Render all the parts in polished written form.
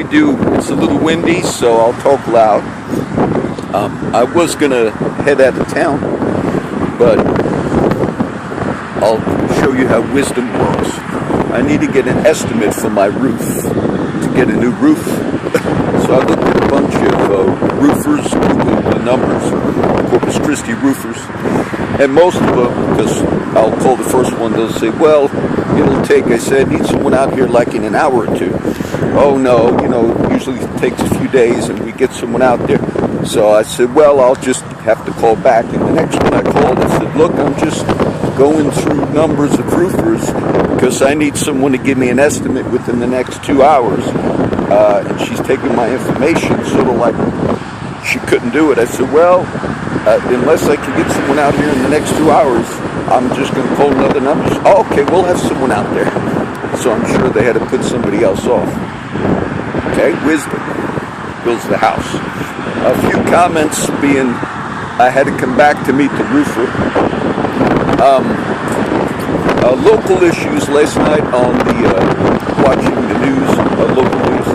we do, it's a little windy, so I'll talk loud. I was going to head out of town, but I'll show you how wisdom works. I need to get an estimate for my roof, to get a new roof. So I looked at a bunch of roofers, Googled the numbers, Corpus Christi roofers, and most of them, because I'll call the first one, they'll say, well, it'll take, I said, need someone out here like in an hour or two. Oh no, usually it takes a few days and we get someone out there. So I said, well, I'll just have to call back. And the next one I called, I said, look, I'm just going through numbers of roofers because I need someone to give me an estimate within the next 2 hours. And she's taking my information, sort of like she couldn't do it. I said, well, unless I can get someone out here in the next 2 hours, I'm just going to call another number. Oh, okay, we'll have someone out there. So I'm sure they had to put somebody else off. Okay, wisdom builds the house. A few comments being, I had to come back to meet the roofer. Local issues last night on the, watching the news, local news.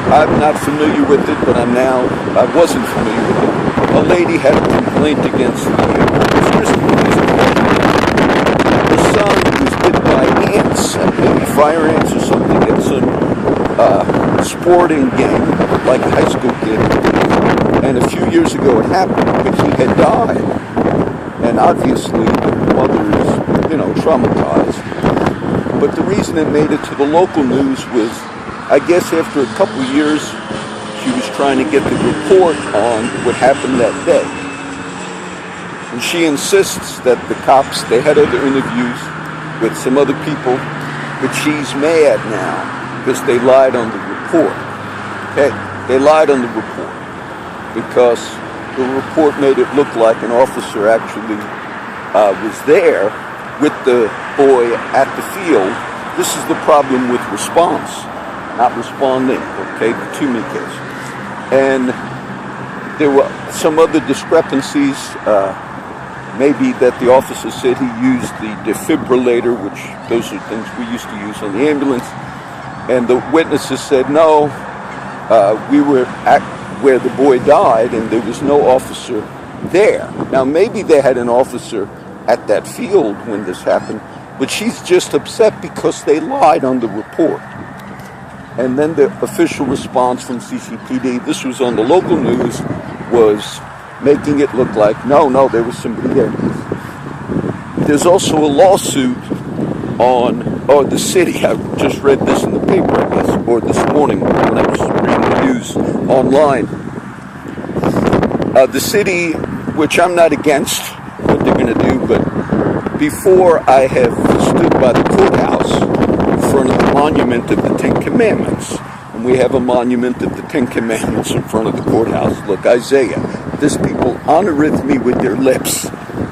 I'm not familiar with it, but I wasn't familiar with it. A lady had a complaint against the Corpus Christi police department. The son was bit by ants, maybe fire ants or something, at some sporting game, like a high school kid. And a few years ago it happened, but he had died. And obviously the mother is, traumatized. But the reason it made it to the local news was, I guess after a couple of years, she was trying to get the report on what happened that day. And she insists that the cops, they had other interviews with some other people, but she's mad now because they lied on the report. Okay? They lied on the report because the report made it look like an officer actually was there with the boy at the field. This is the problem with response, not responding, okay, to me case. And there were some other discrepancies, maybe that the officer said he used the defibrillator, which those are things we used to use on the ambulance, and the witnesses said, no, we were at where the boy died and there was no officer there. Now maybe they had an officer at that field when this happened, but she's just upset because they lied on the report. And then the official response from CCPD, this was on the local news, was making it look like, no, there was somebody there. There's also a lawsuit on, the city, I just read this in the paper, I guess, or this morning when I was reading the news online. The city, which I'm not against what they're going to do, but before I have stood by the courthouse in front of the monument of the Ten Commandments, and we have a monument of the Ten Commandments in front of the courthouse. Look, Isaiah, this people honoreth me with their lips,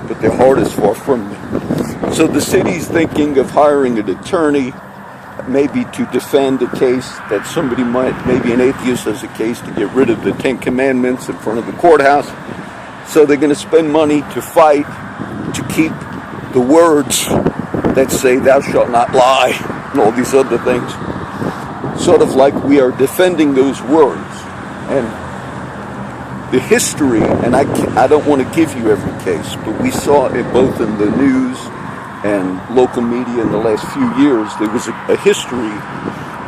but their heart is far from me. So the city's thinking of hiring an attorney, maybe to defend a case that somebody might, maybe an atheist has a case to get rid of the Ten Commandments in front of the courthouse. So they're going to spend money to fight to keep the words that say thou shalt not lie and all these other things. Sort of like we are defending those words. And the history, and I don't want to give you every case, but we saw it both in the news and local media in the last few years. There was a history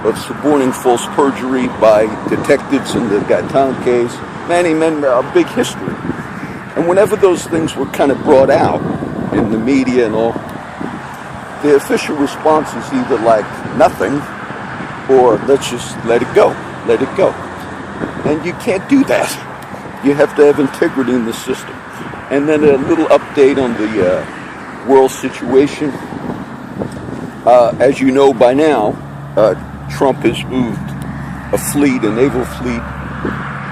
of suborning false perjury by detectives in the Gaetan case. A big history. And whenever those things were kind of brought out in the media and all, the official response is either like nothing or let's just let it go. And you can't do that. You have to have integrity in the system. And then a little update on the world situation. As you know by now, Trump has moved a fleet, a naval fleet,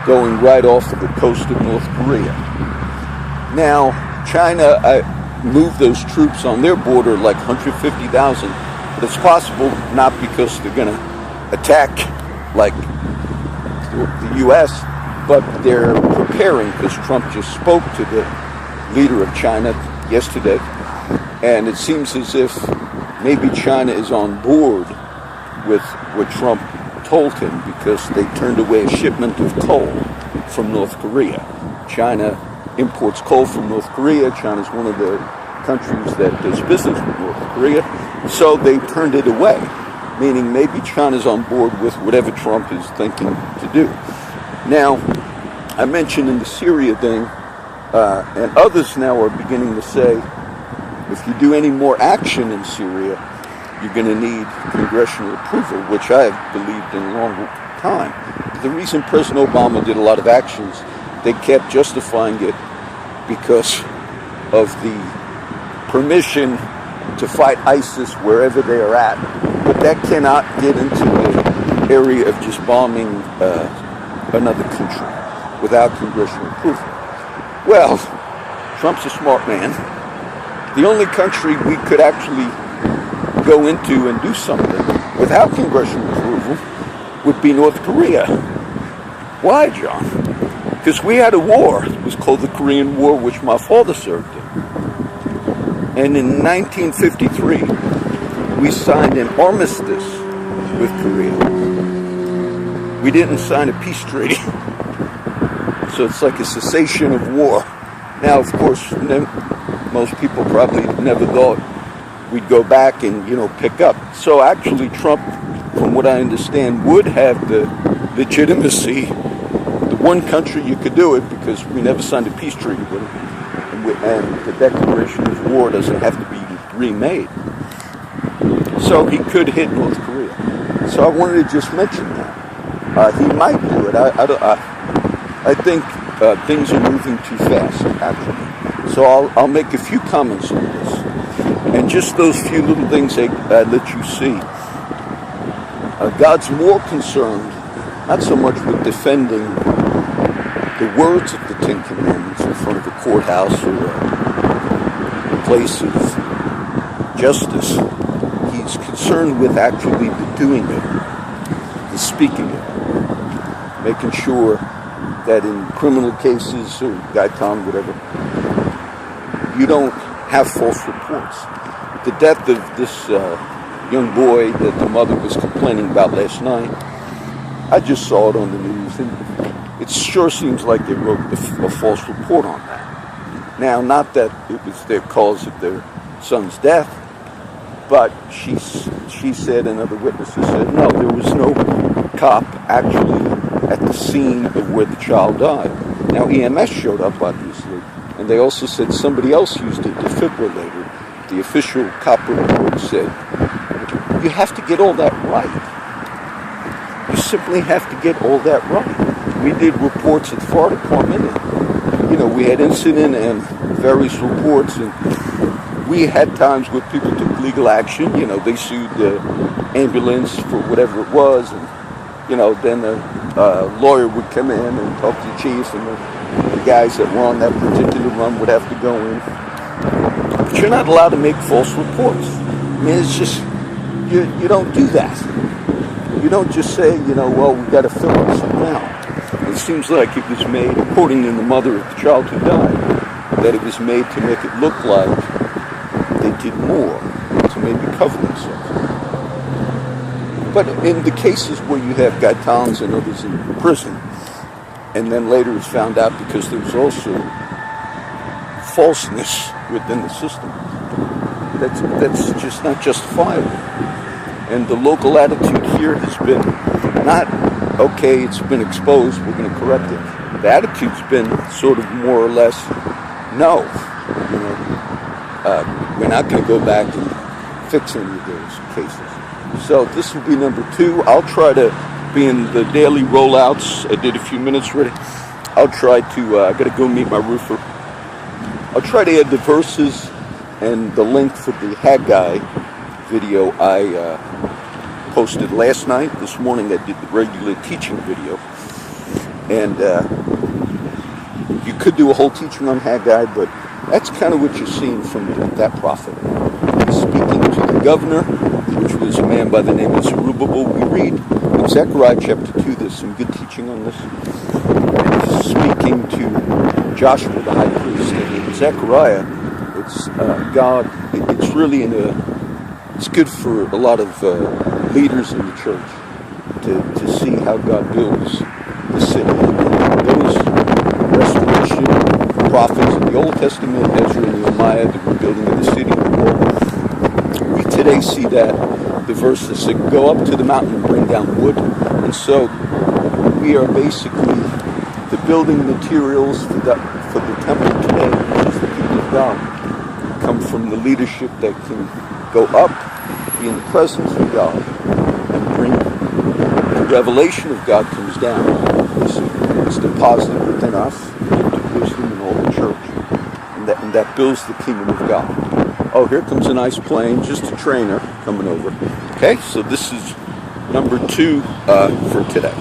going right off of the coast of North Korea. Now, China moved those troops on their border like 150,000, but it's possible not because they're going to attack like the U.S., but they're preparing because Trump just spoke to the leader of China yesterday, and it seems as if maybe China is on board with what Trump told him because they turned away a shipment of coal from North Korea. China imports coal from North Korea. China is one of the countries that does business with North Korea. So they turned it away, meaning maybe China's on board with whatever Trump is thinking to do. Now, I mentioned in the Syria thing, and others now are beginning to say, if you do any more action in Syria, you're going to need congressional approval, which I have believed in a long time. The reason President Obama did a lot of actions, they kept justifying it because of the permission to fight ISIS wherever they are at. But that cannot get into the area of just bombing another country without congressional approval. Well, Trump's a smart man. The only country we could actually go into and do something without congressional approval would be North Korea. Why, John? Because we had a war. It was called the Korean War, which my father served in. And in 1953, we signed an armistice with Korea. We didn't sign a peace treaty. So it's like a cessation of war. Now, of course, most people probably never thought we'd go back and, pick up. So actually, Trump, from what I understand, would have the legitimacy, the one country you could do it, because we never signed a peace treaty with him. And the declaration of war doesn't have to be remade. So he could hit North Korea. So I wanted to just mention that. He might do it. I think things are moving too fast, actually. So I'll make a few comments on this. And just those few little things I let you see. God's more concerned, not so much with defending the words of the Ten Commandments in front of a courthouse or a place of justice. He's concerned with actually doing it, the speaking it, making sure that in criminal cases or Gaitan, whatever, you don't have false reports. The death of this young boy that the mother was complaining about last night, I just saw it on the news, and it sure seems like they wrote a false report on that. Now, not that it was their cause of their son's death, but she said, and other witnesses said, no, there was no cop actually at the scene of where the child died. Now, EMS showed up, obviously, and they also said somebody else used a defibrillator. The official cop report said, you have to get all that right. You simply have to get all that right. We did reports at the fire department, and, we had incident and various reports, and we had times where people took legal action. They sued the ambulance for whatever it was, and, then a lawyer would come in and talk to the chief, and the guys that were on that particular run would have to go in. But you're not allowed to make false reports. I mean, it's just, you don't do that. You don't just say, well, we got to fill up something out. It seems like it was made, according to the mother of the child who died, that it was made to make it look like they did more, to maybe cover themselves. But in the cases where you have Gaitans and others in prison, and then later it's found out because there was also falseness within the system, that's just not justifiable. And the local attitude here has been not, okay, it's been exposed, we're going to correct it. The attitude's been sort of more or less, no, we're not going to go back and fix any of those cases. So this will be number 2. I'll try to be in the daily rollouts. I did a few minutes already. I'll try to, I got to go meet my roofer. I'll try to add the verses and the link for the Haggai video I posted last night. This morning I did the regular teaching video. And you could do a whole teaching on Haggai, but that's kind of what you're seeing from that prophet. He's speaking to the governor, which was a man by the name of Zerubbabel. We read in Zechariah chapter 2, there's some good teaching on this. And he's speaking to Joshua the high priest. And in Zechariah, it's God, it's really it's good for a lot of leaders in the church. to see how God builds the city. And those restoration prophets in the Old Testament, Ezra and Nehemiah, the rebuilding of the city, the wall, we today see that the verse that said, go up to the mountain and bring down wood. And so we are basically the building materials for the temple today, which is the people of God, come from the leadership that can go up, be in the presence of God, and bring the revelation of God comes down. It's deposited within us, the wisdom and all the church, and that builds the kingdom of God. Oh, here comes a nice plane, just a trainer coming over. Okay, so this is number 2 for today.